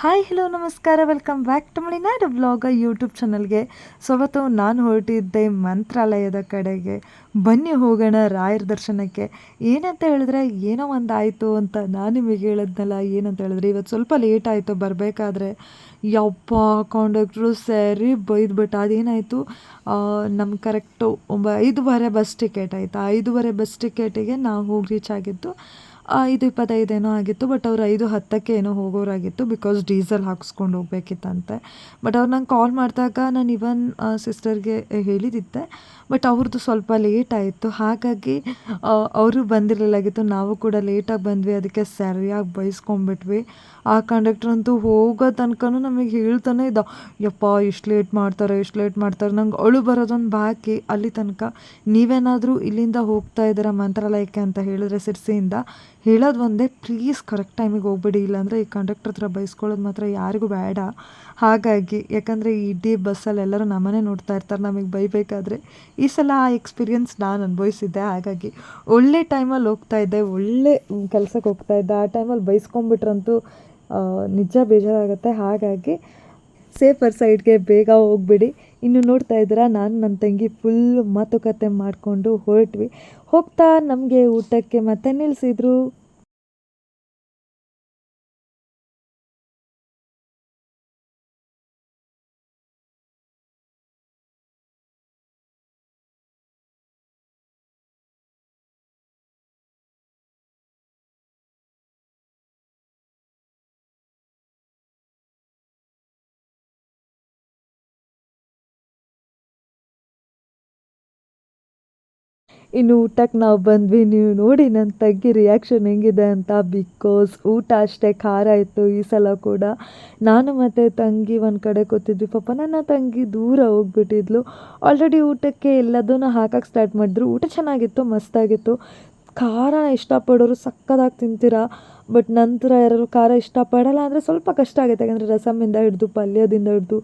Hi hello ನಮಸ್ಕಾರ welcome back to Malenadu vlog YouTube ಚಾನಲ್ಗೆ. So ಅವತ್ತು ನಾನು ಹೊರಟಿದ್ದೆ ಮಂತ್ರಾಲಯದ ಕಡೆಗೆ. ಬನ್ನಿ ಹೋಗೋಣ ರಾಯರ ದರ್ಶನಕ್ಕೆ. ಏನಂತ ಹೇಳಿದ್ರೆ ಏನೋ ಒಂದು ಆಯಿತು ಅಂತ ನಾನು ನಿಮಗೆ ಹೇಳಿದ್ನಲ್ಲ. ಏನಂತ ಹೇಳಿದ್ರೆ ಇವತ್ತು ಸ್ವಲ್ಪ ಲೇಟ್ ಆಯಿತು ಬರಬೇಕಾದ್ರೆ. ಯಪ್ಪ, ಕಾಂಡಕ್ಟ್ರು ಸರಿ ಬೈದ್ಬಿಟ್ಟು. ಅದೇನಾಯಿತು, ನಮ್ಗೆ ಕರೆಕ್ಟು 5:30 ಬಸ್ ಟಿಕೆಟ್ ಆಯಿತಾ. 5:30 ಬಸ್ ಟಿಕೆಟಿಗೆ ನಾವು ಹೋಗಿ ರೀಚ್ ಆಗಿದ್ದು 5:25 ಏನೋ ಆಗಿತ್ತು. ಬಟ್ ಅವ್ರು 5:10 ಏನೋ ಹೋಗೋರಾಗಿತ್ತು, ಬಿಕಾಸ್ ಡೀಸೆಲ್ ಹಾಕ್ಸ್ಕೊಂಡು ಹೋಗ್ಬೇಕಿತ್ತಂತೆ. ಬಟ್ ಅವ್ರು ನಂಗೆ ಕಾಲ್ ಮಾಡಿದಾಗ ನಾನು ಇವನ್ ಸಿಸ್ಟರ್ಗೆ ಹೇಳಿದ್ದೆ. ಬಟ್ ಅವ್ರದ್ದು ಸ್ವಲ್ಪ ಲೇಟ್ ಆಯಿತು, ಹಾಗಾಗಿ ಅವರು ಬಂದಿರಲಿಲ್ಲಾಗಿತ್ತು. ನಾವು ಕೂಡ ಲೇಟಾಗಿ ಬಂದ್ವಿ, ಅದಕ್ಕೆ ಸರಿಯಾಗಿ ಬೈಸ್ಕೊಂಡ್ಬಿಟ್ವಿ. ಆ ಕಂಡಕ್ಟ್ರ್ ಅಂತೂ ಹೋಗೋ ತನಕನೂ ನಮಗೆ ಹೇಳ್ತಾನೆ ಇದ್ದ, ಯಪ್ಪ ಇಷ್ಟು ಲೇಟ್ ಮಾಡ್ತಾರೆ. ನಂಗೆ ಅಳು ಬರೋದೊಂದು ಬಾಕಿ ಅಲ್ಲಿ ತನಕ. ನೀವೇನಾದರೂ ಇಲ್ಲಿಂದ ಹೋಗ್ತಾ ಇದ್ದೀರಾ ಮಂತ್ರಾಲಯಕ್ಕೆ ಅಂತ ಹೇಳಿದ್ರೆ ಸಿರ್ಸಿಯಿಂದ ಹೇಳೋದು ಒಂದೇ, ಪ್ಲೀಸ್ ಕರೆಕ್ಟ್ ಟೈಮಿಗೆ ಹೋಗ್ಬೇಡಿ. ಇಲ್ಲಾಂದರೆ ಈ ಕಂಡಕ್ಟರ್ ಹತ್ರ ಬೈಸ್ಕೊಳ್ಳೋದು ಮಾತ್ರ ಯಾರಿಗೂ ಬೇಡ. ಹಾಗಾಗಿ ಯಾಕಂದರೆ ಈ ಇಡೀ ಬಸ್ಸಲ್ಲಿ ಎಲ್ಲರೂ ನಮ್ಮನ್ನೇ ನೋಡ್ತಾ ಇರ್ತಾರೆ ನಮಗೆ ಬೈಬೇಕಾದ್ರೆ. ಈ ಸಲ ಆ ಎಕ್ಸ್ಪೀರಿಯೆನ್ಸ್ ನಾನು ಅನುಭವಿಸಿದ್ದೆ. ಹಾಗಾಗಿ ಒಳ್ಳೆ ಟೈಮಲ್ಲಿ ಹೋಗ್ತಾ ಇದ್ದೆ, ಒಳ್ಳೆ ಕೆಲಸಕ್ಕೆ ಹೋಗ್ತಾ ಇದ್ದೆ. ಆ ಟೈಮಲ್ಲಿ ಬೈಸ್ಕೊಂಡ್ಬಿಟ್ರಂತೂ ನಿಜ ಬೇಜಾರಾಗುತ್ತೆ. ಹಾಗಾಗಿ ಸೇಫರ್ ಸೈಡ್ಗೆ ಬೇಗ ಹೋಗ್ಬಿಡಿ. ಇನ್ನು ನೋಡ್ತಾ ಇದ್ದೀರಾ, ನಾನು ನನ್ನ ತಂಗಿ ಫುಲ್ ಮಾತುಕತೆ ಮಾಡಿಕೊಂಡು ಹೊರಟ್ವಿ. ಹೋಗ್ತಾ ನಮಗೆ ಊಟಕ್ಕೆ ಮತ್ತೆ ನಿಲ್ಲಿಸಿದ್ರು. ಇನ್ನು ಊಟಕ್ಕೆ ನಾವು ಬಂದ್ವಿ. ನೀವು ನೋಡಿ ನನ್ನ ತಂಗಿ ರಿಯಾಕ್ಷನ್ ಹೆಂಗಿದೆ ಅಂತ. ಬಿಕಾಸ್ ಊಟ ಅಷ್ಟೇ ಖಾರ ಇತ್ತು ಈ ಸಲ ಕೂಡ. ನಾನು ಮತ್ತು ತಂಗಿ ಒಂದು ಕಡೆ ಕೂತಿದ್ವಿ. ಪಾಪ ನನ್ನ ತಂಗಿ ದೂರ ಹೋಗ್ಬಿಟ್ಟಿದ್ಲು. ಆಲ್ರೆಡಿ ಊಟಕ್ಕೆ ಎಲ್ಲದನ್ನು ಹಾಕಕ್ಕೆ ಸ್ಟಾರ್ಟ್ ಮಾಡಿದ್ರು. ಊಟ ಚೆನ್ನಾಗಿತ್ತು, ಮಸ್ತಾಗಿತ್ತು. ಖಾರ ಇಷ್ಟಪಡೋರು ಸಕ್ಕತ್ತಾಗಿ ತಿಂತೀರಾ. ಬಟ್ ನಂತರ ಯಾರಾದ್ರು ಖಾರ ಇಷ್ಟಪಡಲ್ಲ ಅಂದರೆ ಸ್ವಲ್ಪ ಕಷ್ಟ ಆಗುತ್ತೆ. ಯಾಕಂದರೆ ರಸಮಿಂದ ಹಿಡಿದು ಪಲ್ಯದಿಂದ ಹಿಡಿದು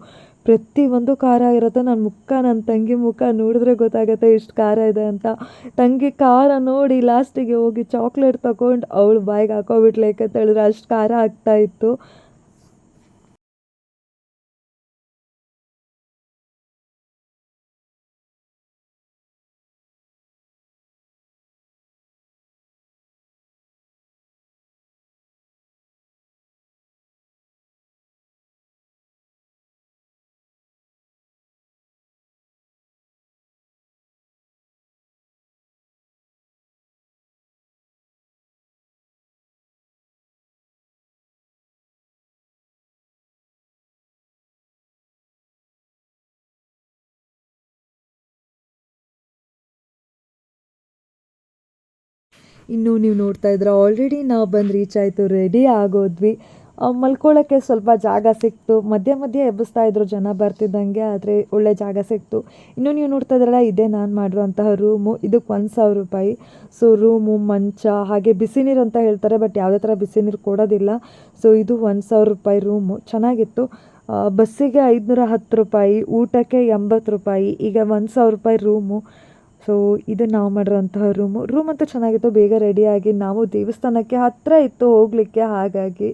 ಪ್ರತಿಯೊಂದು ಖಾರ ಇರುತ್ತೆ. ನನ್ನ ತಂಗಿ ಮುಖ ನೋಡಿದ್ರೆ ಗೊತ್ತಾಗುತ್ತೆ ಎಷ್ಟು ಖಾರ ಇದೆ ಅಂತ. ತಂಗಿ ಖಾರ ನೋಡಿ ಲಾಸ್ಟಿಗೆ ಹೋಗಿ ಚಾಕ್ಲೇಟ್ ತಗೊಂಡು ಅವಳು ಬಾಯಿಗೆ ಹಾಕೋಬಿಟ್ಲು. ಯಾಕಂತ ಹೇಳಿದ್ರೆ ಅಷ್ಟು ಖಾರ ಆಗ್ತಾಯಿತ್ತು. ಇನ್ನು ನೀವು ನೋಡ್ತಾ ಇದ್ರೆ ಆಲ್ರೆಡಿ ನಾವು ಬಂದು ರೀಚ್ ಆಯಿತು, ರೆಡಿ ಆಗೋದ್ವಿ. ಮಲ್ಕೊಳ್ಳೋಕ್ಕೆ ಸ್ವಲ್ಪ ಜಾಗ ಸಿಕ್ತು. ಮಧ್ಯೆ ಮಧ್ಯೆ ಎಬ್ಬಿಸ್ತಾ ಇದ್ರು ಜನ ಬರ್ತಿದ್ದಂಗೆ, ಆದರೆ ಒಳ್ಳೆ ಜಾಗ ಸಿಕ್ತು. ಇನ್ನು ನೀವು ನೋಡ್ತಾ ಇದ್ರಲ್ಲ, ಇದೇ ನಾನು ಮಾಡಿರುವಂತಹ ರೂಮು. ಇದಕ್ಕೆ 1,000 ರೂಪಾಯಿ. ಸೊ ರೂಮು, ಮಂಚ, ಹಾಗೆ ಬಿಸಿ ನೀರು ಅಂತ ಹೇಳ್ತಾರೆ, ಬಟ್ ಯಾವುದೇ ಥರ ಬಿಸಿ ನೀರು ಕೊಡೋದಿಲ್ಲ. ಸೊ ಇದು 1,000 ರೂಪಾಯಿ ರೂಮು. ಚೆನ್ನಾಗಿತ್ತು. ಬಸ್ಸಿಗೆ 510 ರೂಪಾಯಿ, ಊಟಕ್ಕೆ 80 ರೂಪಾಯಿ, ಈಗ 1,000 ರೂಪಾಯಿ ರೂಮು. ಸೊ ಇದು ನಾವು ಮಾಡಿರೋಂತಹ ರೂಮ್ ಅಂತೂ ಚೆನ್ನಾಗಿತ್ತು. ಬೇಗ ರೆಡಿಯಾಗಿ ನಾವು ದೇವಸ್ಥಾನಕ್ಕೆ ಹತ್ತಿರ ಇತ್ತು ಹೋಗಲಿಕ್ಕೆ, ಹಾಗಾಗಿ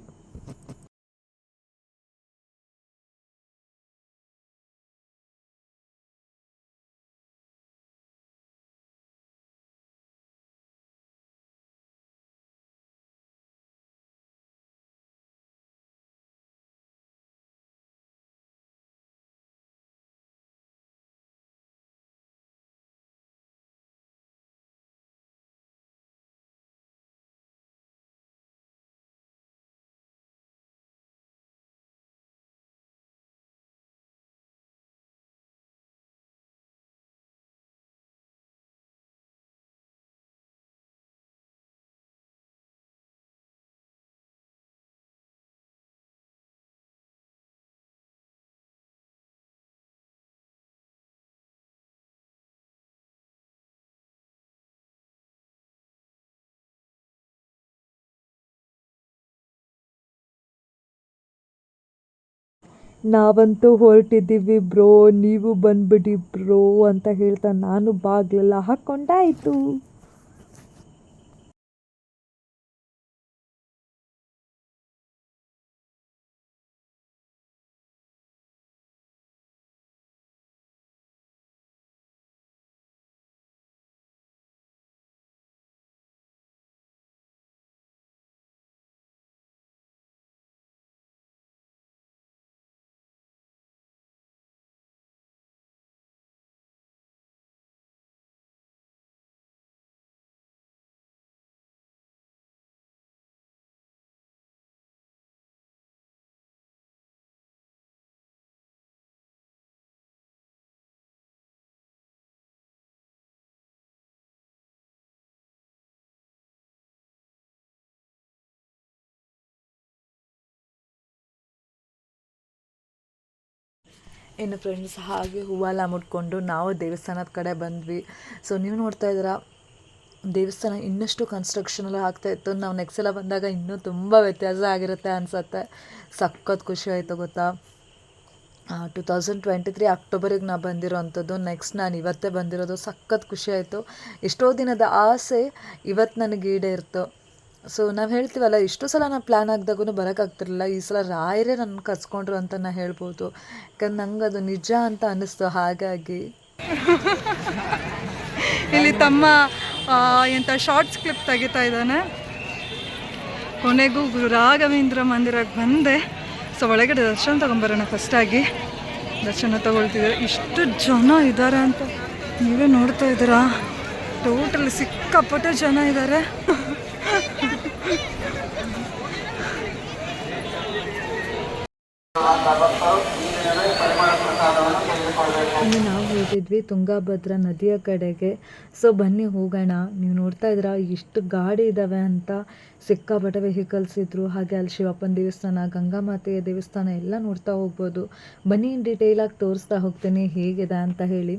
ನಾವಂತೂ ಹೊರಟಿದ್ದೀವಿ ಬ್ರೋ, ನೀವು ಬಂದ್ಬಿಡಿ ಬ್ರೋ ಅಂತ ಹೇಳ್ತಾ ನಾನು ಬಾಗ್ಲೆಲ್ಲ ಹಾಕ್ಕೊಂಡಾಯಿತು. ಇನ್ನು ಫ್ರೆಂಡ್ಸ್ ಹಾಗೆ ಹೂವೆಲ್ಲ ಮುಟ್ಕೊಂಡು ನಾವು ದೇವಸ್ಥಾನದ ಕಡೆ ಬಂದ್ವಿ. ಸೊ ನೀವು ನೋಡ್ತಾ ಇದ್ದೀರಾ ದೇವಸ್ಥಾನ ಇನ್ನಷ್ಟು ಕನ್ಸ್ಟ್ರಕ್ಷನ್ ಎಲ್ಲ ಆಗ್ತಾಯಿತ್ತು. ನಾವು ನೆಕ್ಸ್ಟ್ ಸಲ ಬಂದಾಗ ಇನ್ನೂ ತುಂಬ ವ್ಯತ್ಯಾಸ ಆಗಿರುತ್ತೆ ಅನಿಸುತ್ತೆ. ಸಖತ್ ಖುಷಿ ಆಯಿತು ಗೊತ್ತಾ. 2023 ಅಕ್ಟೋಬರಿಗೆ ನಾನು ಬಂದಿರೋವಂಥದ್ದು. ನೆಕ್ಸ್ಟ್ ನಾನು ಇವತ್ತೇ ಬಂದಿರೋದು. ಸಖತ್ ಖುಷಿ ಆಯಿತು. ಎಷ್ಟೋ ದಿನದ ಆಸೆ ಇವತ್ತು ನನಗೆ ಈಡೇರಿತು. ಸೊ ನಾವು ಹೇಳ್ತೀವಲ್ಲ, ಇಷ್ಟು ಸಲ ನಾನು ಪ್ಲ್ಯಾನ್ ಆಗಿದಾಗೂ ಬರೋಕ್ಕಾಗ್ತಿರಲಿಲ್ಲ. ಈ ಸಲ ರಾಯರೇ ನನ್ನ ಕರ್ಸ್ಕೊಂಡ್ರು ಅಂತ ನಾನು ಹೇಳ್ಬೋದು. ಯಾಕಂದ್ರೆ ನಂಗೆ ಅದು ನಿಜ ಅಂತ ಅನ್ನಿಸ್ತು. ಹಾಗಾಗಿ ಇಲ್ಲಿ ತಮ್ಮ ಎಂಥ ಶಾರ್ಟ್ಸ್ ಕ್ಲಿಪ್ ತೆಗಿತಾ ಇದ್ದಾನೆ. ಕೊನೆಗೂ ರಾಘವೇಂದ್ರ ಮಂದಿರಕ್ಕೆ ಬಂದೆ. ಸೊ ಒಳಗಡೆ ದರ್ಶನ ತೊಗೊಂಬರೋಣ. ಫಸ್ಟಾಗಿ ದರ್ಶನ ತೊಗೊಳ್ತಿದ್ದಾರೆ. ಇಷ್ಟು ಜನ ಇದ್ದಾರೆ ಅಂತ ನೀವೇ ನೋಡ್ತಾ ಇದ್ದೀರಾ. ಟೋಟಲ್ ಸಿಕ್ಕಾಪಟ್ಟೆ ಜನ ಇದ್ದಾರೆ. ಇನ್ನು ನಾವು ಹೋಗಿದ್ವಿ ತುಂಗಾಭದ್ರಾ ನದಿಯ ಕಡೆಗೆ. ಸೊ ಬನ್ನಿ ಹೋಗೋಣ. ನೀವು ನೋಡ್ತಾ ಇದ್ದೀರಾ ಎಷ್ಟು ಗಾಡಿ ಇದ್ದಾವೆ ಅಂತ. ಸಿಕ್ಕಾಪಟ್ಟೆ ವೆಹಿಕಲ್ಸ್ ಇದ್ದರು. ಹಾಗೆ ಅಲ್ಲಿ ಶಿವಪ್ಪನ ದೇವಸ್ಥಾನ, ಗಂಗಾಮಾತೆಯ ದೇವಸ್ಥಾನ ಎಲ್ಲ ನೋಡ್ತಾ ಹೋಗ್ಬೋದು. ಬನ್ನಿ ಡೀಟೇಲಾಗಿ ತೋರಿಸ್ತಾ ಹೋಗ್ತೀನಿ ಹೇಗಿದೆ ಅಂತ ಹೇಳಿ.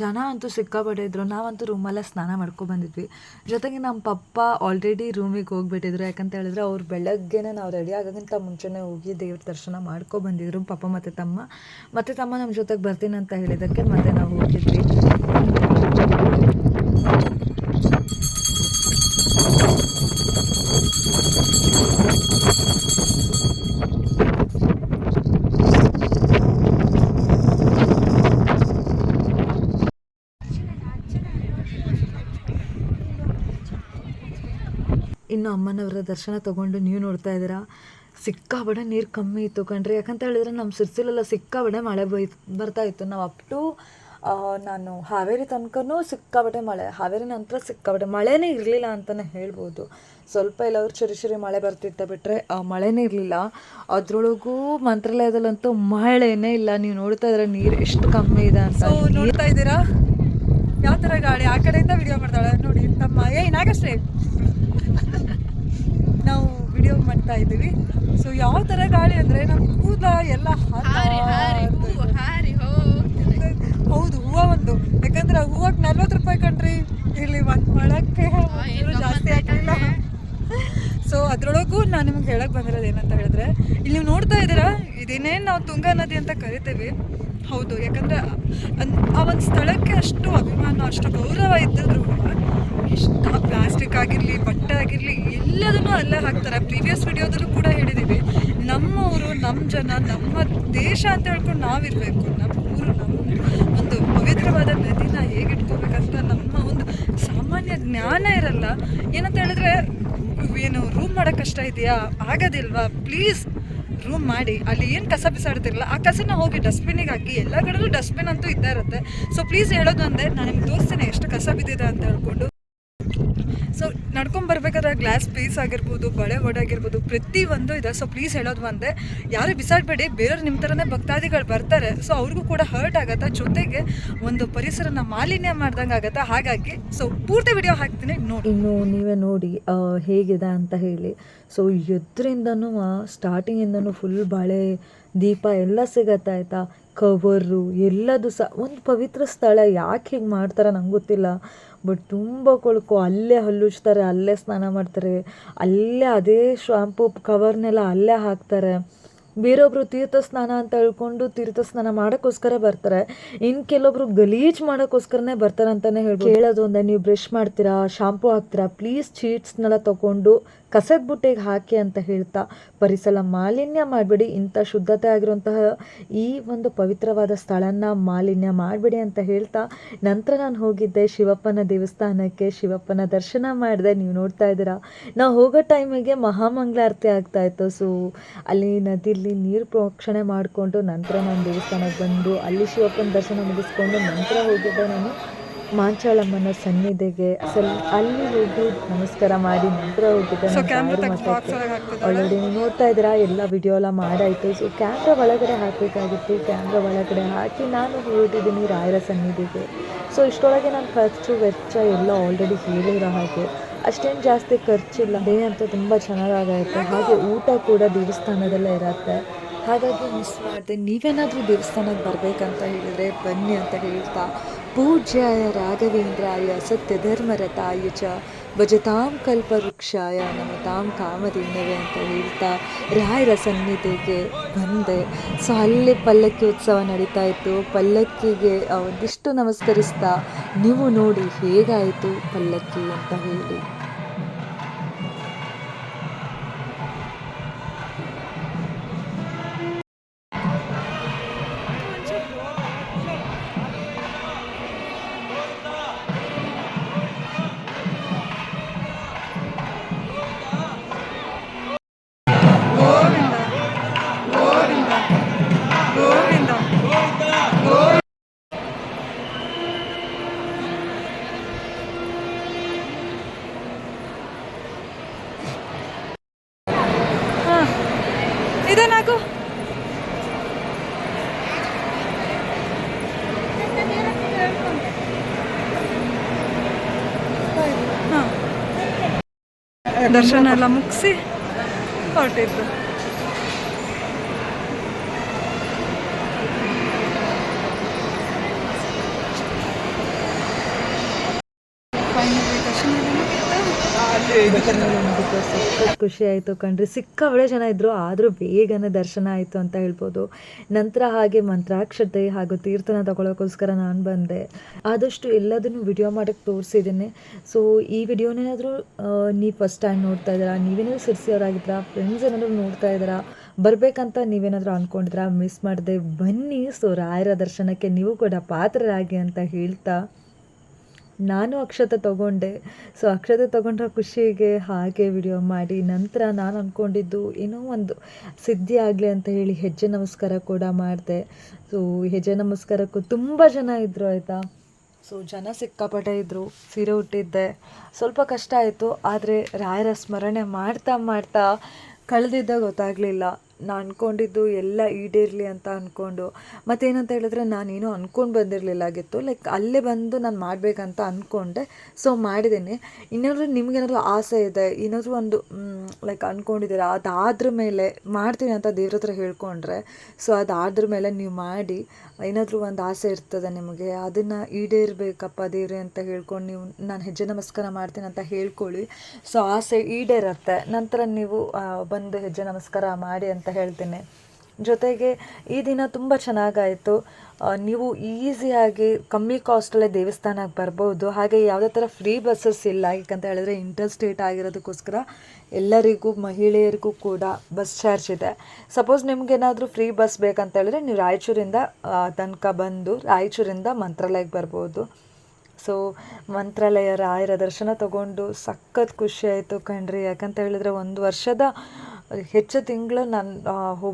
ಜನ ಅಂತೂ ಸಿಕ್ಕಾಪಟ್ಟೆ ಇದ್ದರು. ನಾವಂತೂ ರೂಮಲ್ಲೇ ಸ್ನಾನ ಬಂದಿದ್ವಿ. ಜೊತೆಗೆ ನಮ್ಮ ಪಪ್ಪ ಆಲ್ರೆಡಿ ರೂಮಿಗೆ ಹೋಗಿಬಿಟ್ಟಿದ್ರು. ಯಾಕಂತ ಹೇಳಿದ್ರೆ ಅವ್ರು ಬೆಳಗ್ಗೆನೇ ನಾವು ರೆಡಿ ಆಗೋಕ್ಕಿಂತ ಮುಂಚೆನೇ ಹೋಗಿ ದೇವ್ರ ದರ್ಶನ ಬಂದಿದ್ರು ಪಪ್ಪ ಮತ್ತು ತಮ್ಮ ನಮ್ಮ ಜೊತೆಗೆ ಬರ್ತೀನಿ ಅಂತ ಹೇಳಿದ್ದಕ್ಕೆ ಮತ್ತೆ ನಾವು ಹೋಗಿದ್ವಿ. ಇನ್ನು ಅಮ್ಮನವರ ದರ್ಶನ ತೊಗೊಂಡು ನೀವು ನೋಡ್ತಾ ಇದ್ದೀರಾ ಸಿಕ್ಕಾಬಡೆ ನೀರು ಕಮ್ಮಿ ಇತ್ತು ಕಣ್ರಿ. ಯಾಕಂತ ಹೇಳಿದ್ರೆ ನಮ್ಮ ಸಿರ್ಸಿಲೆಲ್ಲ ಸಿಕ್ಕಾಬಡೆ ಮಳೆ ಬರ್ತಾ ಇತ್ತು. ನಾವು ಅಪ್ ಟು ನಾನು ಹಾವೇರಿ ತನಕನೂ ಸಿಕ್ಕಾಬಟ್ಟೆ ಮಳೆ, ಹಾವೇರಿ ನಂತರ ಸಿಕ್ಕಾಬಟ್ಟೆ ಮಳೆನೇ ಇರಲಿಲ್ಲ ಅಂತಲೇ ಹೇಳ್ಬೋದು. ಸ್ವಲ್ಪ ಎಲ್ಲಾದ್ರೂ ಚುರಿ ಮಳೆ ಬರ್ತಿತ್ತ ಬಿಟ್ಟರೆ ಮಳೆನೇ ಇರಲಿಲ್ಲ. ಅದರೊಳಗೂ ಮಂತ್ರಾಲಯದಲ್ಲಂತೂ ಮಳೆನೇ ಇಲ್ಲ. ನೀವು ನೋಡ್ತಾ ಇದ್ರೆ ನೀರು ಎಷ್ಟು ಕಮ್ಮಿ ಇದೆ ಅಂತ. ನೋಡ್ತಾ ಇದ್ದೀರಾ ಯಾವ ಥರ ಗಾಳಿ. ಆ ಕಡೆಯಿಂದ ವಿಡಿಯೋ ಮಾಡ್ತಾಳೆ ನೋಡಿ ತಮ್ಮ. ಏನಾಗಷ್ಟೇ ನಾವು ವಿಡಿಯೋ ಮಾಡ್ತಾ ಇದ್ದೀವಿ. ಸೊ ಯಾವ ಥರ ಗಾಳಿ ಅಂದರೆ ನಮ್ಮ ಕೂದಲ ಎಲ್ಲ ಹೌದು. ಹೂವು ಒಂದು, ಯಾಕಂದ್ರೆ ಹೂವಕ್ಕೆ 40 ರೂಪಾಯಿ ಕಣ್ರಿ. ಇಲ್ಲಿ ಒಂದು ಮೊಳಕ್ಕೆ ಜಾಸ್ತಿ ಆಗಲಿಲ್ಲ. ಸೊ ಅದರೊಳಗೂ ನಾನು ನಿಮ್ಗೆ ಹೇಳಕ್ಕೆ ಬಂದಿರೋದು ಏನಂತ ಹೇಳಿದ್ರೆ, ಇಲ್ಲಿ ನೀವು ನೋಡ್ತಾ ಇದ್ದೀರಾ ಇದೇನೇನು ನಾವು ತುಂಗಾ ನದಿ ಅಂತ ಕರಿತೀವಿ. ಹೌದು, ಯಾಕಂದರೆ ಆ ಒಂದು ಸ್ಥಳಕ್ಕೆ ಅಷ್ಟು ಅಭಿಮಾನ, ಅಷ್ಟು ಗೌರವ ಇದ್ದಿದ್ರು ಇಷ್ಟು ಪ್ಲಾಸ್ಟಿಕ್ ಆಗಿರಲಿ, ಬಟ್ಟೆ ಆಗಿರಲಿ ಎಲ್ಲದನ್ನೂ ಅಲ್ಲೇ ಹಾಕ್ತಾರೆ. ಪ್ರೀವಿಯಸ್ ವಿಡಿಯೋದಲ್ಲೂ ಕೂಡ ಹೇಳಿದ್ದೀವಿ, ನಮ್ಮ ಊರು, ನಮ್ಮ ಜನ, ನಮ್ಮ ದೇಶ ಅಂತ ಹೇಳ್ಕೊಂಡು ನಾವಿರಬೇಕು. ನಮ್ಮ ಊರು, ನಮ್ಮ ಒಂದು ಪವಿತ್ರವಾದ ನದಿನ ಹೇಗಿಟ್ಕೋಬೇಕಂತ ನಮ್ಮ ಒಂದು ಸಾಮಾನ್ಯ ಜ್ಞಾನ ಇರಲ್ಲ. ಏನಂತ ಹೇಳಿದ್ರೆ, ಏನು ರೂಮ್ ಮಾಡೋಕ್ಕೆ ಕಷ್ಟ ಇದೆಯಾ, ಆಗೋದಿಲ್ವಾ, ಪ್ಲೀಸ್ ರೂಮ್ ಮಾಡಿ. ಅಲ್ಲಿ ಏನು ಕಸ ಬಿಸಾಡ್ತಿರಲ್ಲ ಆ ಕಸನ ಹೋಗಿ ಡಸ್ಟ್ಬಿನ್ನಿಗೆ ಹಾಕಿ. ಎಲ್ಲ ಕಡೆಯಲ್ಲೂ ಡಸ್ಟ್ಬಿನ್ ಅಂತೂ ಇದ್ದೇ ಇರುತ್ತೆ. ಸೊ ಪ್ಲೀಸ್ ಹೇಳೋದು ಅಂದರೆ, ನಾನು ನಿಮ್ಗೆ ತೋರಿಸ್ತೇನೆ ಎಷ್ಟು ಕಸ ಬಿದ್ದಿದೆ ಅಂತ ಹೇಳ್ಕೊಂಡು. ಸೊ ನಡ್ಕೊಂಬರ್ಬೇಕಾದ್ರೆ ಗ್ಲಾಸ್ ಪೀಸ್ ಆಗಿರ್ಬೋದು, ಬಳೆ ಒಡಾಗಿರ್ಬೋದು, ಪ್ರತಿಯೊಂದು ಇದೆ. ಸೊ ಪ್ಲೀಸ್ ಹೇಳೋದು ಒಂದೇ, ಯಾರು ಬಿಸಾಡಬೇಡಿ. ಬೇರೆಯವ್ರು ನಿಮ್ಮ ಥರನೇ ಭಕ್ತಾದಿಗಳು ಬರ್ತಾರೆ. ಸೊ ಅವ್ರಿಗೂ ಕೂಡ ಹರ್ಟ್ ಆಗುತ್ತೆ, ಜೊತೆಗೆ ಒಂದು ಪರಿಸರನ ಮಾಲಿನ್ಯ ಮಾಡ್ದಂಗೆ ಆಗುತ್ತೆ. ಹಾಗಾಗಿ ಸೊ ಪೂರ್ತಿ ವಿಡಿಯೋ ಹಾಕ್ತೀನಿ ನೋಡಿ. ಇನ್ನು ನೀವೇ ನೋಡಿ ಹೇಗಿದೆ ಅಂತ ಹೇಳಿ. ಸೊ ಎದ್ರಿಂದನೂ ಸ್ಟಾರ್ಟಿಂಗಿಂದನೂ ಫುಲ್ ಬಳೆ, ದೀಪ ಎಲ್ಲ ಸಿಗತ್ತೆ ಆಯಿತಾ. ಕವರು ಎಲ್ಲದು ಸಹ ಒಂದು ಪವಿತ್ರ ಸ್ಥಳ. ಯಾಕೆ ಹೀಗೆ ಮಾಡ್ತಾರೆ ನಂಗೆ ಗೊತ್ತಿಲ್ಲ. ಬಟ್ ತುಂಬ ಕೊಳಕು. ಅಲ್ಲೇ ಹಲ್ಲುಜ್ತಾರೆ, ಅಲ್ಲೇ ಸ್ನಾನ ಮಾಡ್ತಾರೆ, ಅಲ್ಲೇ ಅದೇ ಶಾಂಪು ಕವರ್ನೆಲ್ಲ ಅಲ್ಲೇ ಹಾಕ್ತಾರೆ. ಬೇರೊಬ್ಬರು ತೀರ್ಥ ಸ್ನಾನ ಅಂತ ಹೇಳ್ಕೊಂಡು ತೀರ್ಥ ಸ್ನಾನ ಮಾಡೋಕ್ಕೋಸ್ಕರ ಬರ್ತಾರೆ. ಇನ್ನು ಕೆಲವೊಬ್ರು ಗಲೀಜು ಮಾಡೋಕ್ಕೋಸ್ಕರನೇ ಬರ್ತಾರೆ ಅಂತಲೇ ಹೇಳ್ಬೋದು. ಹೇಳೋದು ಒಂದೇ, ನೀವು ಬ್ರಷ್ ಮಾಡ್ತೀರಾ, ಶಾಂಪು ಹಾಕ್ತೀರಾ, ಪ್ಲೀಸ್ ಶೀಟ್ಸ್ನೆಲ್ಲ ತೊಗೊಂಡು ಕಸದ ಬುಟ್ಟೆಗೆ ಹಾಕಿ ಅಂತ ಹೇಳ್ತಾ, ಪರಿಸರ ಮಾಲಿನ್ಯ ಮಾಡಬೇಡಿ. ಇಂಥ ಶುದ್ಧತೆ ಆಗಿರುವಂತಹ ಈ ಒಂದು ಪವಿತ್ರವಾದ ಸ್ಥಳನ ಮಾಲಿನ್ಯ ಮಾಡಬೇಡಿ ಅಂತ ಹೇಳ್ತಾ, ನಂತರ ನಾನು ಹೋಗಿದ್ದೆ ಶಿವಪ್ಪನ ದೇವಸ್ಥಾನಕ್ಕೆ. ಶಿವಪ್ಪನ ದರ್ಶನ ಮಾಡಿದೆ. ನೀವು ನೋಡ್ತಾ ಇದ್ದೀರಾ, ನಾವು ಹೋಗೋ ಟೈಮಿಗೆ ಮಹಾಮಂಗಳಾರತಿ ಆಗ್ತಾಯಿತ್ತು. ಸೊ ಅಲ್ಲಿ ನದಿಲಿ ನೀರು ಪ್ರೋಕ್ಷಣೆ ಮಾಡಿಕೊಂಡು ನಂತರ ನಾನು ದೇವಸ್ಥಾನಕ್ಕೆ ಬಂದು ಅಲ್ಲಿ ಶಿವಪ್ಪನ ದರ್ಶನ ಮುಗಿಸ್ಕೊಂಡು ನಂತರ ಹೋಗಿದ್ದೆ ನಾನು ಮಾಂಚಾಳಮ್ಮನ ಸನ್ನಿಧಿಗೆ. ಅಲ್ಲಿ ಹೋಗಿ ನಮಸ್ಕಾರ ಮಾಡಿ ನಂತರ ಹೋಗಿದ್ದೆ ಆಲ್ರೆಡಿ. ನೀವು ನೋಡ್ತಾ ಇದ್ದೀರಾ ಎಲ್ಲ ವಿಡಿಯೋ ಎಲ್ಲ ಮಾಡಾಯಿತು. ಸೊ ಕ್ಯಾಮ್ರಾ ಒಳಗಡೆ ಹಾಕಬೇಕಾಗಿತ್ತು. ಕ್ಯಾಮ್ರಾ ಒಳಗಡೆ ಹಾಕಿ ನಾನು ಹೊರಟಿದ್ದೀನಿ ರಾಯರ ಸನ್ನಿಧಿಗೆ. ಸೊ ಇಷ್ಟೊಳಗೆ ನಾನು ಖರ್ಚು ವೆಚ್ಚ ಎಲ್ಲ ಆಲ್ರೆಡಿ ಹೇಳಿರೋ ಹಾಗೆ ಅಷ್ಟೇನು ಜಾಸ್ತಿ ಖರ್ಚಿಲ್ಲ. ಡೇ ಅಂತೂ ತುಂಬ ಚೆನ್ನಾಗಾಗೈತೆ. ಹಾಗೆ ಊಟ ಕೂಡ ದೇವಸ್ಥಾನದಲ್ಲೇ ಇರುತ್ತೆ. ಹಾಗಾಗಿ ಮಿಸ್ ಮಾಡಿದೆ. ನೀವೇನಾದರೂ ದೇವಸ್ಥಾನಕ್ಕೆ ಬರಬೇಕಂತ ಹೇಳಿದರೆ ಬನ್ನಿ ಅಂತ ಹೇಳ್ತಾ, ಪೂಜ್ಯಾಯ ರಾಘವೇಂದ್ರಾಯ ಸತ್ಯಧರ್ಮರತಾಯ ಚ ಭಜತಾಂ ಕಲ್ಪವೃಕ್ಷಾಯ ನಮತಾಂ ಕಾಮಧೇನವೇ ಅಂತ ಹೇಳ್ತಾ ರಾಯರ ಸನ್ನಿಧಿಗೆ ಬಂದೆ. ಸೊ ಅಲ್ಲಿ ಪಲ್ಲಕ್ಕಿ ಉತ್ಸವ ನಡೀತಾ ಇತ್ತು. ಪಲ್ಲಕ್ಕಿಗೆ ಒಂದಿಷ್ಟು ನಮಸ್ಕರಿಸ್ತಾ, ನೀವು ನೋಡಿ ಹೇಗಾಯಿತು ಪಲ್ಲಕ್ಕಿ ಅಂತ ಹೇಳಿ. ಗೋವಿಂದ ಗೋವಿಂದ ಗೋವಿಂದ ಹಾಂ ಇದೇನಾಗು ಹಾಂ ದರ್ಶನ ಎಲ್ಲ ಮುಗಿಸಿ ಹೊರಟಿದ್ದು. ಸಖತ್ ಖುಷಿ ಆಯಿತು ಕಣ್ರಿ. ಸಿಕ್ಕಾಬಳೆ ಜನ ಇದ್ದರು, ಆದರೂ ಬೇಗನೆ ದರ್ಶನ ಆಯಿತು ಅಂತ ಹೇಳ್ಬೋದು. ನಂತರ ಹಾಗೆ ಮಂತ್ರಾಕ್ಷತೆ ಹಾಗೂ ತೀರ್ಥನ ತಗೊಳ್ಳೋಕ್ಕೋಸ್ಕರ ನಾನು ಬಂದೆ. ಆದಷ್ಟು ಎಲ್ಲದನ್ನು ವಿಡಿಯೋ ಮಾಡೋಕ್ಕೆ ತೋರಿಸಿದ್ದೀನಿ. ಸೊ ಈ ವಿಡಿಯೋನೇನಾದರೂ ನೀವು ಫಸ್ಟ್ ಟೈಮ್ ನೋಡ್ತಾ ಇದ್ದೀರಾ, ನೀವೇನಾದರೂ ಸಿರ್ಸಿಯವರಾಗಿದ್ದೀರಾ, ಫ್ರೆಂಡ್ಸ್ ಏನಾದರೂ ನೋಡ್ತಾ ಇದ್ದೀರಾ, ಬರಬೇಕಂತ ನೀವೇನಾದರೂ ಅಂದ್ಕೊಂಡಿದ್ದೀರಾ, ಮಿಸ್ ಮಾಡದೆ ಬನ್ನಿ. ಸೊ ರಾಯರ ದರ್ಶನಕ್ಕೆ ನೀವು ಕೂಡ ಪಾತ್ರರಾಗಿ ಅಂತ ಹೇಳ್ತಾ ನಾನು ಅಕ್ಷತೆ ತೊಗೊಂಡೆ. ಸೊ ಅಕ್ಷತೆ ತೊಗೊಂಡ್ರ ಖುಷಿಗೆ ಹಾಗೆ ವಿಡಿಯೋ ಮಾಡಿ ನಂತರ ನಾನು ಅಂದ್ಕೊಂಡಿದ್ದು ಏನೋ ಒಂದು ಸಿದ್ಧಿ ಆಗಲಿ ಅಂತ ಹೇಳಿ ಹೆಜ್ಜೆ ನಮಸ್ಕಾರ ಕೂಡ ಮಾಡಿದೆ. ಸೊ ಹೆಜ್ಜೆ ನಮಸ್ಕಾರಕ್ಕೂ ತುಂಬ ಜನ ಇದ್ದರು ಆಯಿತಾ. ಸೊ ಜನ ಸಿಕ್ಕಾಪಟ್ಟೆ ಇದ್ದರು. ಸೀರೆ ಉಟ್ಟಿದ್ದೆ, ಸ್ವಲ್ಪ ಕಷ್ಟ ಆಯಿತು. ಆದರೆ ರಾಯರ ಸ್ಮರಣೆ ಮಾಡ್ತಾ ಮಾಡ್ತಾ ಕಳೆದಿದ್ದ ಗೊತ್ತಾಗಲಿಲ್ಲ. ನಾನು ಅಂದ್ಕೊಂಡಿದ್ದು ಎಲ್ಲ ಈಡೇರಲಿ ಅಂತ ಅಂದ್ಕೊಂಡು, ಮತ್ತೇನಂತ ಹೇಳಿದ್ರೆ ನಾನೇನು ಅಂದ್ಕೊಂಡು ಬಂದಿರಲಿಲ್ಲಾಗಿತ್ತು. ಲೈಕ್ ಅಲ್ಲೇ ಬಂದು ನಾನು ಮಾಡಬೇಕಂತ ಅಂದ್ಕೊಂಡೆ. ಸೊ ಮಾಡಿದ್ದೀನಿ. ಏನಾದರೂ ನಿಮಗೇನಾದರೂ ಆಸೆ ಇದೆ, ಏನಾದರೂ ಒಂದು ಲೈಕ್ ಅಂದ್ಕೊಂಡಿದ್ದೀರಾ, ಅದಾದ್ರ ಮೇಲೆ ಮಾಡ್ತೀನಿ ಅಂತ ದೇವ್ರ ಹತ್ರ ಹೇಳ್ಕೊಂಡ್ರೆ, ಸೊ ಅದಾದ್ರ ಮೇಲೆ ನೀವು ಮಾಡಿ. ಏನಾದರೂ ಒಂದು ಆಸೆ ಇರ್ತದೆ ನಿಮಗೆ, ಅದನ್ನು ಈಡೇರಬೇಕಪ್ಪ ದೇವ್ರೆ ಅಂತ ಹೇಳ್ಕೊಂಡು ನೀವು ನಾನು ಹೆಜ್ಜೆ ನಮಸ್ಕಾರ ಮಾಡ್ತೀನಿ ಅಂತ ಹೇಳ್ಕೊಳ್ಳಿ. ಸೊ ಆಸೆ ಈಡೇರತ್ತೆ. ನಂತರ ನೀವು ಬಂದು ಹೆಜ್ಜೆ ನಮಸ್ಕಾರ ಮಾಡಿ ಅಂತ ಹೇಳ್ತೀನಿ. ಜೊತೆಗೆ ಈ ದಿನ ತುಂಬ ಚೆನ್ನಾಗಾಯಿತು. ನೀವು ಈಸಿಯಾಗಿ ಕಮ್ಮಿ ಕಾಸ್ಟಲ್ಲೇ ದೇವಸ್ಥಾನಕ್ಕೆ ಬರ್ಬೋದು. ಹಾಗೆ ಯಾವುದೇ ಥರ ಫ್ರೀ ಬಸ್ಸಸ್ ಇಲ್ಲ, ಯಾಕಂತ ಹೇಳಿದ್ರೆ ಇಂಟರ್ ಸ್ಟೇಟ್ ಆಗಿರೋದಕ್ಕೋಸ್ಕರ ಎಲ್ಲರಿಗೂ ಮಹಿಳೆಯರಿಗೂ ಕೂಡ ಬಸ್ ಚಾರ್ಜ್ ಇದೆ. ಸಪೋಸ್ ನಿಮಗೇನಾದರೂ ಫ್ರೀ ಬಸ್ ಬೇಕಂತ ಹೇಳಿದ್ರೆ ನೀವು ರಾಯಚೂರಿಂದ ತನಕ ಬಂದು ರಾಯಚೂರಿಂದ ಮಂತ್ರಾಲಯಕ್ಕೆ ಬರ್ಬೋದು. ಸೊ ಮಂತ್ರಾಲಯ ರಾಯರ ದರ್ಶನ ತೊಗೊಂಡು ಸಖತ್ ಖುಷಿ ಆಯಿತು ಕಣ್ರಿ. ಯಾಕಂತ ಹೇಳಿದ್ರೆ 1 ವರ್ಷದ ಹೆಚ್ಚು ತಿಂಗಳು ನಾನು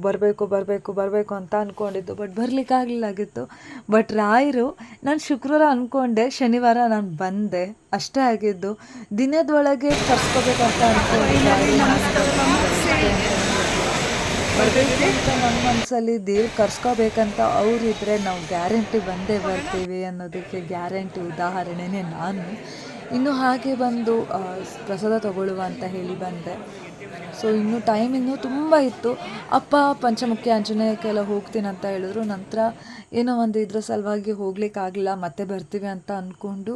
ಬರಬೇಕು ಅಂತ ಅಂದ್ಕೊಂಡಿದ್ದು, ಬಟ್ ಬರಲಿಕ್ಕಾಗಲಿಲ್ಲಾಗಿತ್ತು. ಬಟ್ ರಾಯರು ನಾನು ಶುಕ್ರವಾರ ಅಂದ್ಕೊಂಡೆ, ಶನಿವಾರ ನಾನು ಬಂದೆ, ಅಷ್ಟೇ ಆಗಿದ್ದು. ದಿನದೊಳಗೆ ಕರ್ಸ್ಕೋಬೇಕಂತ ಬರಬೇಕಂತ ನನ್ನ ಮನಸ್ಸಲ್ಲಿ ದೇವ್ರು ಕರ್ಸ್ಕೋಬೇಕಂತ ಅವರಿದ್ದರೆ ನಾವು ಗ್ಯಾರಂಟಿ ಬಂದೇ ಬರ್ತೀವಿ ಅನ್ನೋದಕ್ಕೆ ಗ್ಯಾರಂಟಿ ಉದಾಹರಣೆನೇ ನಾನು. ಇನ್ನು ಹಾಗೆ ಬಂದು ಪ್ರಸಾದ ತಗೊಳ್ಳುವ ಅಂತ ಹೇಳಿ ಬಂದೆ. ಸೊ ಇನ್ನೂ ಟೈಮ್ ಇನ್ನೂ ತುಂಬ ಇತ್ತು. ಅಪ್ಪ ಪಂಚಮುಖಿ ಆಂಜನೇಯಕ್ಕೆಲ್ಲ ಹೋಗ್ತೀನಿ ಅಂತ ಹೇಳಿದ್ರು. ನಂತರ ಏನೋ ಒಂದು ಇದ್ರ ಸಲುವಾಗಿ ಹೋಗ್ಲಿಕ್ಕಾಗಲಿಲ್ಲ, ಮತ್ತೆ ಬರ್ತೀವಿ ಅಂತ ಅಂದ್ಕೊಂಡು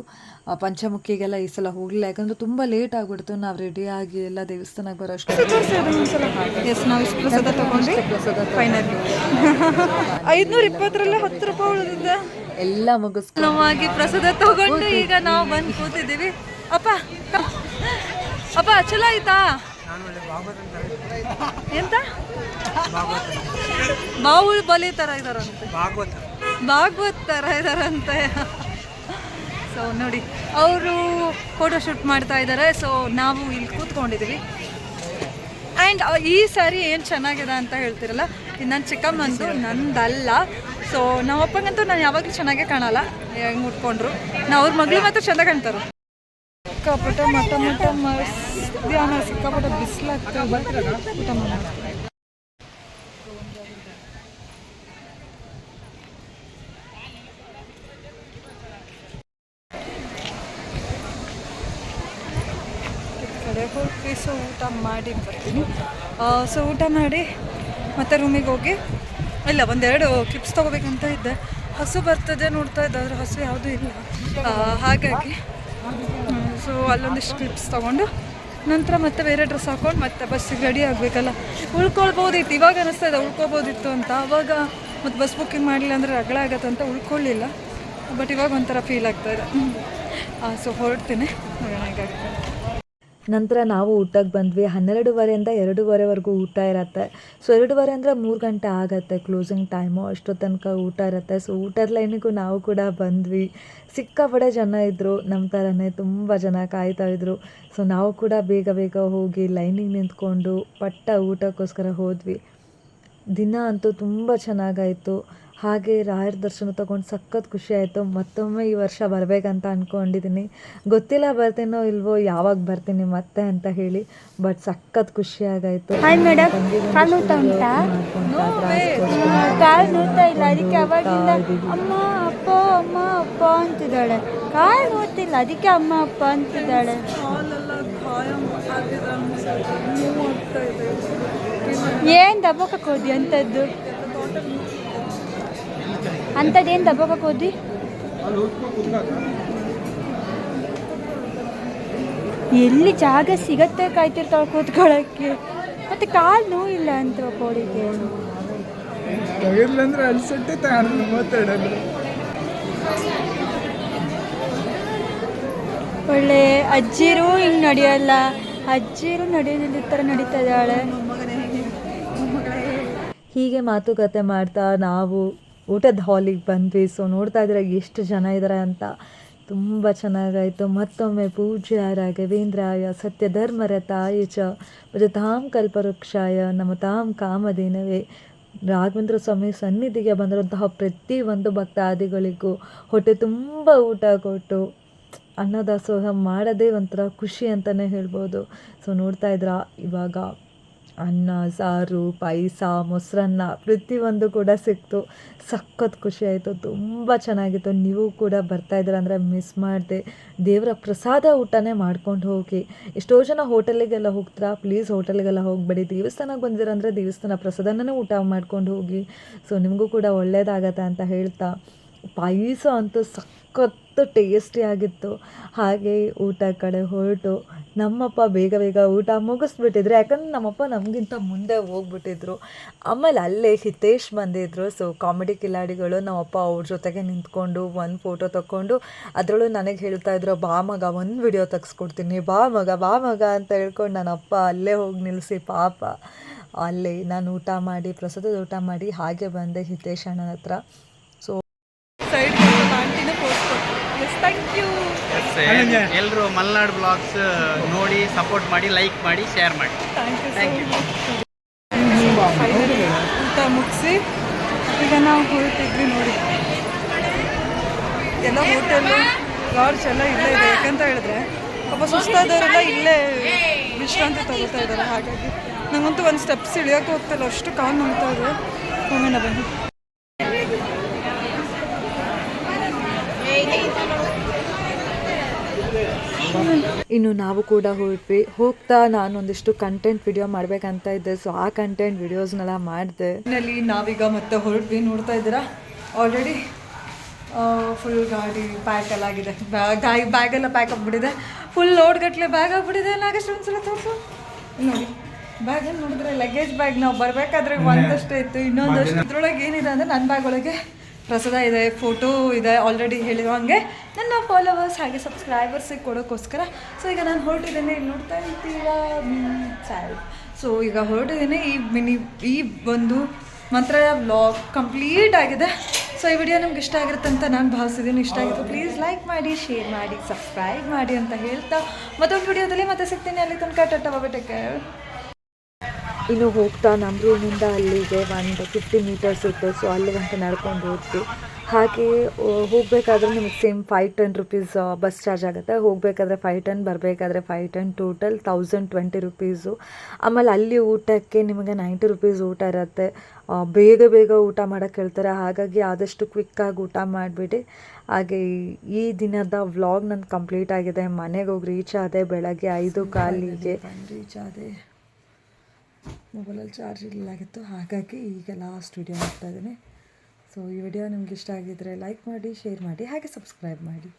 ಪಂಚಮುಖಿಗೆಲ್ಲ ಈ ಸಲ ಹೋಗಲಿಲ್ಲ. ಯಾಕಂದರೆ ತುಂಬ ಲೇಟ್ ಆಗಿಬಿಡ್ತು. ನಾವು ರೆಡಿಯಾಗಿ ಎಲ್ಲ ದೇವಸ್ಥಾನಕ್ಕೆ ಬರೋ ಅಷ್ಟು ಫೈನಲಿ 520 10 ರೂಪಾಯಿ ಉಳಿದಿದ್ದ ಎಲ್ಲ ಮುಗಿಸ್ಕೊಂಡು ಪ್ರಸಾದ ತಗೊಂಡು ಈಗ ನಾವು ಬಂದು ಕೂತಿದ್ದೀವಿ. ಅಪ್ಪ ಚಲೋ ಆಯ್ತಾ? ಎಂತ ಬಾಹುಬಲಿ ಥರ ಇದಾರಂತೆ, ಭಾಗವತ್ ಥರ ಇದಾರಂತೆ. ಸೊ ನೋಡಿ, ಅವರು ಫೋಟೋ ಶೂಟ್ ಮಾಡ್ತಾ ಇದ್ದಾರೆ. ಸೊ ನಾವು ಇಲ್ಲಿ ಕೂತ್ಕೊಂಡಿದ್ದೀವಿ. ಆ್ಯಂಡ್ ಈ ಸಾರಿ ಏನು ಚೆನ್ನಾಗಿದೆ ಅಂತ ಹೇಳ್ತಿರಲ್ಲ, ಇದು ನನ್ನ ಚಿಕ್ಕಮ್ಮಂದು, ನಂದಲ್ಲ. ಸೊ ನಮ್ಮ ಅಪ್ಪಂಗಂತೂ ನಾನು ಯಾವಾಗಲೂ ಚೆನ್ನಾಗೇ ಕಾಣಲ್ಲ, ಹೆಂಗೆ ಉಟ್ಕೊಂಡ್ರು. ಅವ್ರ ಮಗಳು ಮಾತ್ರ ಚೆಂದ ಕಾಣ್ತಾರೆ. ಸಿಕ್ಕಾಪಟ್ಟೆ ಮಟ ಮಧ್ಯಾಹ್ನ ಸಿಕ್ಕಾಪಟ್ಟೆ ಬಿಸಿಲಾಗ್ತದೆ. ಊಟ ಮಾಡೋಣ. ಕಡೆ ಹೋಗಿ ಸೊ ಊಟ ಮಾಡಿ ಬರ್ತೀನಿ. ಸೊ ಊಟ ಮಾಡಿ ಮತ್ತು ರೂಮಿಗೆ ಹೋಗಿ ಇಲ್ಲ ಒಂದೆರಡು ಕ್ಲಿಪ್ಸ್ ತೊಗೋಬೇಕಂತ ಇದ್ದೆ. ಹಸು ಬರ್ತದೆ ನೋಡ್ತಾ ಇದ್ದೆ, ಆದರೆ ಹಸು ಯಾವುದೂ ಇಲ್ಲ. ಹಾಗಾಗಿ ಸೊ ಅಲ್ಲೊಂದಿಷ್ಟು ಕ್ಲಿಪ್ಸ್ ತೊಗೊಂಡು ನಂತರ ಮತ್ತೆ ಬೇರೆ ಡ್ರೆಸ್ ಹಾಕ್ಕೊಂಡು ಮತ್ತೆ ಬಸ್ಸಿಗೆ ರೆಡಿ ಆಗಬೇಕಲ್ಲ. ಉಳ್ಕೊಳ್ಬೋದಿತ್ತು, ಇವಾಗ ಅನ್ನಿಸ್ತಾ ಇದೆ ಉಳ್ಕೊಬೋದಿತ್ತು ಅಂತ. ಆವಾಗ ಮತ್ತು ಬಸ್ ಬುಕ್ಕಿಂಗ್ ಮಾಡಲಿಲ್ಲ ಅಂದರೆ ರಗಳೆ ಆಗತ್ತೆ ಅಂತ ಉಳ್ಕೊಳ್ಳಿಲ್ಲ. ಬಟ್ ಇವಾಗ ಒಂಥರ ಫೀಲ್ ಆಗ್ತಾಯಿದೆ. ಸೊ ಹೊರಡ್ತೀನಿ, ನೋಡೋಣ ಹೇಗಾಗುತ್ತೆ. ನಂತರ ನಾವು ಊಟಕ್ಕೆ ಬಂದ್ವಿ. 12:30ಇಂದ 2:30ವರೆಗೂ ಊಟ ಇರತ್ತೆ. ಸೊ 2:30 ಅಂದರೆ 3 ಗಂಟೆ ಆಗುತ್ತೆ ಕ್ಲೋಸಿಂಗ್ ಟೈಮು, ಅಷ್ಟೋ ತನಕ ಊಟ ಇರುತ್ತೆ. ಸೊ ಊಟದ ಲೈನಿಗೂ ನಾವು ಕೂಡ ಬಂದ್ವಿ. ಸಿಕ್ಕಾಪಟ್ಟೆ ಜನ ಇದ್ದರು, ನಮ್ಮ ಥರನೇ ತುಂಬ ಜನ ಕಾಯ್ತಾಯಿದ್ರು. ಸೊ ನಾವು ಕೂಡ ಬೇಗ ಬೇಗ ಹೋಗಿ ಲೈನಿಗೆ ನಿಂತ್ಕೊಂಡು ಊಟಕ್ಕೋಸ್ಕರ ಹೋದ್ವಿ. ದಿನ ಅಂತೂ ತುಂಬ ಚೆನ್ನಾಗಾಯಿತು. ಹಾಗೆ ರಾಯರ ದರ್ಶನ ತೊಗೊಂಡು ಸಖತ್ ಖುಷಿ ಆಯಿತು. ಮತ್ತೊಮ್ಮೆ ಈ ವರ್ಷ ಬರಬೇಕಂತ ಅಂದ್ಕೊಂಡಿದ್ದೀನಿ. ಗೊತ್ತಿಲ್ಲ ಬರ್ತೀನೋ ಇಲ್ವೋ, ಯಾವಾಗ ಬರ್ತೀನಿ ಮತ್ತೆ ಅಂತ ಹೇಳಿ. ಬಟ್ ಸಖತ್ ಖುಷಿಯಾಗಾಯಿತು. ಹಾಯ್ ಮೇಡಮ್, ಕಾಲು ನೋಡ್ತಾ ಉಂಟಾ? ಕಾಲು ನೋಡ್ತಾ ಇಲ್ಲ, ಅದಕ್ಕೆ ಅವಾಗಿಂದ ಅಮ್ಮ ಅಪ್ಪ ಅಮ್ಮ ಅಪ್ಪ ಅಂತಿದ್ದಾಳೆ. ಕಾಲು ನೋಡ್ತಿಲ್ಲ, ಅದಕ್ಕೆ ಅಮ್ಮ ಅಪ್ಪ ಅಂತಿದ್ದಾಳೆ. ಏನು ದಬ್ಬಕ್ಕೆ ಹೋದ್ವಿ ಅಂಥದ್ದು ಅಂಥದ್ದೇನು ದಬ್ಬಕ್ಕೆ ಹೋದ್ವಿ? ಎಲ್ಲಿ ಜಾಗ ಸಿಗತ್ತೆ ಕಾಯ್ತಿರ್ತಾಳೆ ಕೂತ್ಕೊಳ್ಳೋಕ್ಕೆ. ಮತ್ತೆ ಕಾಲು ನೋವಿಲ್ಲ ಅಂತ ಕೋಳಿಗೆ. ಒಳ್ಳೆ ಅಜ್ಜಿರು ಹಿಂಗೆ ನಡೆಯಲ್ಲ, ಅಜ್ಜಿರು ನಡೆಯೋದಿಲ್ಲ, ಈ ಥರ ನಡೀತಾ ಇದ್ದಾಳೆ. ಹೀಗೆ ಮಾತುಕತೆ ಮಾಡ್ತಾ ನಾವು ಊಟದ ಹಾಲಿಗೆ ಬಂದ್ವಿ. ಸೊ ನೋಡ್ತಾ ಇದ್ರೆ ಎಷ್ಟು ಜನ ಇದ್ದಾರೆ ಅಂತ. ತುಂಬ ಚೆನ್ನಾಗಾಯಿತು. ಮತ್ತೊಮ್ಮೆ ಪೂಜ್ಯ ರಾಘವೇಂದ್ರಾಯ ಸತ್ಯಧರ್ಮರತಾಯ ಚ ಭಜತಾಂ ಕಲ್ಪವೃಕ್ಷಾಯ ನಮತಾಂ ಕಾಮಧೇನವೇ. ರಾಘವೇಂದ್ರ ಸ್ವಾಮಿ ಸನ್ನಿಧಿಗೆ ಬಂದಿರುವಂತಹ ಪ್ರತಿಯೊಂದು ಭಕ್ತಾದಿಗಳಿಗೂ ಹೊಟ್ಟೆ ತುಂಬ ಊಟ ಕೊಟ್ಟು ಅನ್ನದಾಸೋಹ ಮಾಡೋದೇ ಒಂಥರ ಖುಷಿ ಅಂತಲೇ ಹೇಳ್ಬೋದು. ಸೊ ನೋಡ್ತಾ ಇದ್ರ ಇವಾಗ ಅನ್ನ, ಸಾರು, ಪಾಯಸ, ಮೊಸರನ್ನ ಪ್ರತಿಯೊಂದು ಕೂಡ ಸಿಕ್ತು. ಸಖತ್ ಖುಷಿ ಆಯಿತು, ತುಂಬ ಚೆನ್ನಾಗಿತ್ತು. ನೀವು ಕೂಡ ಬರ್ತಾಯಿದ್ದೀರ ಅಂದರೆ ಮಿಸ್ ಮಾಡಿದೆ. ದೇವರ ಪ್ರಸಾದ ಊಟನೇ ಮಾಡ್ಕೊಂಡು ಹೋಗಿ. ಎಷ್ಟೋ ಜನ ಹೋಟೆಲಿಗೆಲ್ಲ ಹೋಗ್ತೀರಾ, ಪ್ಲೀಸ್ ಹೋಟೆಲಿಗೆಲ್ಲ ಹೋಗಬೇಡಿ. ದೇವಸ್ಥಾನಕ್ಕೆ ಬಂದಿರ ಅಂದರೆ ದೇವಸ್ಥಾನ ಪ್ರಸಾದನೇ ಊಟ ಮಾಡ್ಕೊಂಡು ಹೋಗಿ. ಸೊ ನಿಮಗೂ ಕೂಡ ಒಳ್ಳೆಯದಾಗತ್ತೆ ಅಂತ ಹೇಳ್ತಾ, ಪಾಯಸ ಅಂತೂ ಸಖತ್ತು ಟೇಸ್ಟಿಯಾಗಿತ್ತು. ಹಾಗೆ ಊಟ ಕಡೆ ಹೊರಟು ನಮ್ಮಪ್ಪ ಬೇಗ ಬೇಗ ಊಟ ಮುಗಿಸ್ಬಿಟ್ಟಿದ್ರು, ಯಾಕಂದ್ರೆ ನಮ್ಮಪ್ಪ ನಮಗಿಂತ ಮುಂದೆ ಹೋಗ್ಬಿಟ್ಟಿದ್ರು. ಆಮೇಲೆ ಅಲ್ಲೇ ಹಿತೇಶ್ ಬಂದಿದ್ದರು. ಸೊ ಕಾಮಿಡಿ ಕಿಲಾಡಿಗಳು. ನಮ್ಮಪ್ಪ ಅವ್ರ ಜೊತೆಗೆ ನಿಂತ್ಕೊಂಡು ಒಂದು ಫೋಟೋ ತಗೊಂಡು ಅದರಲ್ಲೂ ನನಗೆ ಹೇಳ್ತಾಯಿದ್ರು, ಬಾ ಮಗ ಒಂದು ವಿಡಿಯೋ ತೆಗೆಸ್ಕೊಡ್ತೀನಿ, ಬಾ ಮಗ ಅಂತ ಹೇಳ್ಕೊಂಡು ನನ್ನಪ್ಪ ಅಲ್ಲೇ ಹೋಗಿ ನಿಲ್ಲಿಸಿ ಪಾಪ ಅಲ್ಲೇ ನಾನು ಊಟ ಮಾಡಿ ಪ್ರಸಾದದ ಊಟ ಮಾಡಿ ಹಾಗೆ ಬಂದೆ ಹಿತೇಶ್ ಅಣ್ಣನ ಹತ್ರ. ಸೊ ಸೈಡ್ ಆಂಟಿನ ಪೋಸ್ಟ್ ಕೊಟ್ಟು ಥ್ಯಾಂಕ್ ಯು. ಎಲ್ಲರೂ ಮಲ್ನಾಡ್ ಬ್ಲಾಗ್ಸ್ ನೋಡಿ ಸಪೋರ್ಟ್ ಮಾಡಿ, ಲೈಕ್ ಮಾಡಿ, ಶೇರ್ ಮಾಡಿ. Thank you. ಫೈನಲಿ ಊಟ ಮುಗಿಸಿ ಈಗ ನಾವು ಹೊರಟಿದ್ವಿ ನೋಡಿ. ಎಲ್ಲ ಹೋಟೆಲ್ಲು, ಲಾಡ್ಜ್ ಎಲ್ಲ ಇಲ್ಲೇ ಇದೆ. ಯಾಕಂತ ಹೇಳಿದ್ರೆ ಪಾಪ ಸುಸ್ತಾದವರೆಲ್ಲ ಇಲ್ಲೇ ವಿಶ್ರಾಂತಿ ತಗೋತಾ ಇದ್ದಾರೆ. ಹಾಗಾಗಿ ನಂಗಂತೂ ಒಂದು ಸ್ಟೆಪ್ಸ್ ಇಳಿಯೋಕೆ ಹೋಗ್ತಾಯಿಲ್ಲ, ಅಷ್ಟು ಕಾಲು ನೋಡ್ತಾ ಇದೆ. ಹೋಗೋಣ ಬನ್ನಿ. ಇನ್ನು ನಾವು ಕೂಡ ಹೊರಟ್ವಿ. ಹೋಗ್ತಾ ನಾನೊಂದಿಷ್ಟು ಕಂಟೆಂಟ್ ವಿಡಿಯೋ ಮಾಡಬೇಕಂತ ಇದ್ದೆ. ಸೊ ಆ ಕಂಟೆಂಟ್ ವಿಡಿಯೋಸ್ನೆಲ್ಲ ಮಾಡಿದೆ. ಇಲ್ಲಿ ನಾವೀಗ ಮತ್ತೆ ಹೊರಟ್ವಿ. ನೋಡ್ತಾ ಇದ್ದೀರಾ ಆಲ್ರೆಡಿ ಫುಲ್ ಗಾಡಿ ಪ್ಯಾಕ್ ಎಲ್ಲ ಆಗಿದೆ. ಬ್ಯಾಗೆಲ್ಲ ಪ್ಯಾಕ್ ಆಗಿಬಿಟ್ಟಿದೆ. ಫುಲ್ ಲೋಡ್ಗಟ್ಟಲೆ ಬ್ಯಾಗ್ ಆಗಿಬಿಟ್ಟಿದೆ. ನಾಗೇಶ್ ಒಂದ್ಸಲ ತೋರಿಸು ನೋಡಿ. ಬ್ಯಾಗಲ್ಲಿ ನೋಡಿದ್ರೆ ಲಗೇಜ್ ಬ್ಯಾಗ್ ನಾವು ಬರಬೇಕಾದ್ರೆ ಒಂದಷ್ಟೇ ಇತ್ತು, ಇನ್ನೊಂದಷ್ಟು. ಇದ್ರೊಳಗೆ ಏನಿದೆ ಅಂದರೆ ನನ್ನ ಬ್ಯಾಗ್ ಒಳಗೆ ಪ್ರಸಾದ ಇದೆ, ಫೋಟೋ ಇದೆ. ಆಲ್ರೆಡಿ ಹೇಳಿರೋ ಹಂಗೆ ನನ್ನ ಫಾಲೋವರ್ಸ್ ಹಾಗೆ ಸಬ್ಸ್ಕ್ರೈಬರ್ಸಿಗೆ ಕೊಡೋಕ್ಕೋಸ್ಕರ. ಸೊ ಈಗ ನಾನು ಹೊರಟಿದ್ದೇನೆ, ಇಲ್ಲಿ ನೋಡ್ತಾ ಇರ್ತೀರಾ ಸ್ಯಾಲ್. ಸೊ ಈಗ ಹೊರಟಿದ್ದೇನೆ. ಈ ಒಂದು ಮಂತ್ರಾಲಯ ವ್ಲಾಗ್ ಕಂಪ್ಲೀಟ್ ಆಗಿದೆ. ಸೊ ಈ ವಿಡಿಯೋ ನಿಮ್ಗೆ ಇಷ್ಟ ಆಗಿರುತ್ತೆ ಅಂತ ನಾನು ಭಾವಿಸಿದ್ದೀನಿ. ಇಷ್ಟ ಆಗಿತ್ತು ಪ್ಲೀಸ್ ಲೈಕ್ ಮಾಡಿ, ಶೇರ್ ಮಾಡಿ, ಸಬ್ಸ್ಕ್ರೈಬ್ ಮಾಡಿ ಅಂತ ಹೇಳ್ತಾ ಮತ್ತೊಂದು ವಿಡಿಯೋದಲ್ಲಿ ಮತ್ತೆ ಸಿಗ್ತೀನಿ. ಅಲ್ಲಿ ತನಕ ಟಾಟಾ ಬಾಯ್, ಟೇಕ್ ಕೇರ್. ಇನ್ನು ಹೋಗ್ತಾ ನಮ್ಮ ರೂಮಿಂದ ಅಲ್ಲಿಗೆ ಒಂದು 50 ಮೀಟರ್ಸ್ ಇತ್ತು. ಸೊ ಅಲ್ಲಿ ಗಂಟೆ ನಡ್ಕೊಂಡು ಹೋದ್ವಿ. ಹಾಗೆ ಹೋಗಬೇಕಾದ್ರೆ ನಿಮಗೆ ಸೇಮ್ 510 ರುಪೀಸ್ ಬಸ್ ಚಾರ್ಜ್ ಆಗುತ್ತೆ. ಹೋಗಬೇಕಾದ್ರೆ 510, ಬರಬೇಕಾದ್ರೆ 510, ಟೋಟಲ್ 1020 ರುಪೀಸು. ಆಮೇಲೆ ಅಲ್ಲಿ ಊಟಕ್ಕೆ ನಿಮಗೆ 90 ರುಪೀಸ್ ಊಟ ಇರುತ್ತೆ. ಬೇಗ ಊಟ ಮಾಡೋಕ್ಕೆ ಹೇಳ್ತಾರೆ. ಹಾಗಾಗಿ ಆದಷ್ಟು ಕ್ವಿಕ್ಕಾಗಿ ಊಟ ಮಾಡಿಬಿಡಿ. ಹಾಗೆ ಈ ದಿನದ ವ್ಲಾಗ್ ನನ್ನ ಕಂಪ್ಲೀಟ್ ಆಗಿದೆ. ಮನೆಗೆ ಹೋಗಿ ರೀಚ್ ಆದೆ ಬೆಳಗ್ಗೆ 5:15ಗೆ. ರೀಚ್ ಆದೆ. ಮೊಬೈಲಲ್ಲಿ ಚಾರ್ಜ್ ಇರಲಾಗಿತ್ತು, ಹಾಗಾಗಿ ಈಗ ಲಾಸ್ಟ್ ವಿಡಿಯೋ ಮಾಡ್ತಾ ಇದ್ದೀನಿ. ಸೊ ಈ ವಿಡಿಯೋ ನಿಮ್ಗೆ ಇಷ್ಟ ಆಗಿದ್ದರೆ ಲೈಕ್ ಮಾಡಿ, ಶೇರ್ ಮಾಡಿ, ಹಾಗೆ ಸಬ್ಸ್ಕ್ರೈಬ್ ಮಾಡಿ.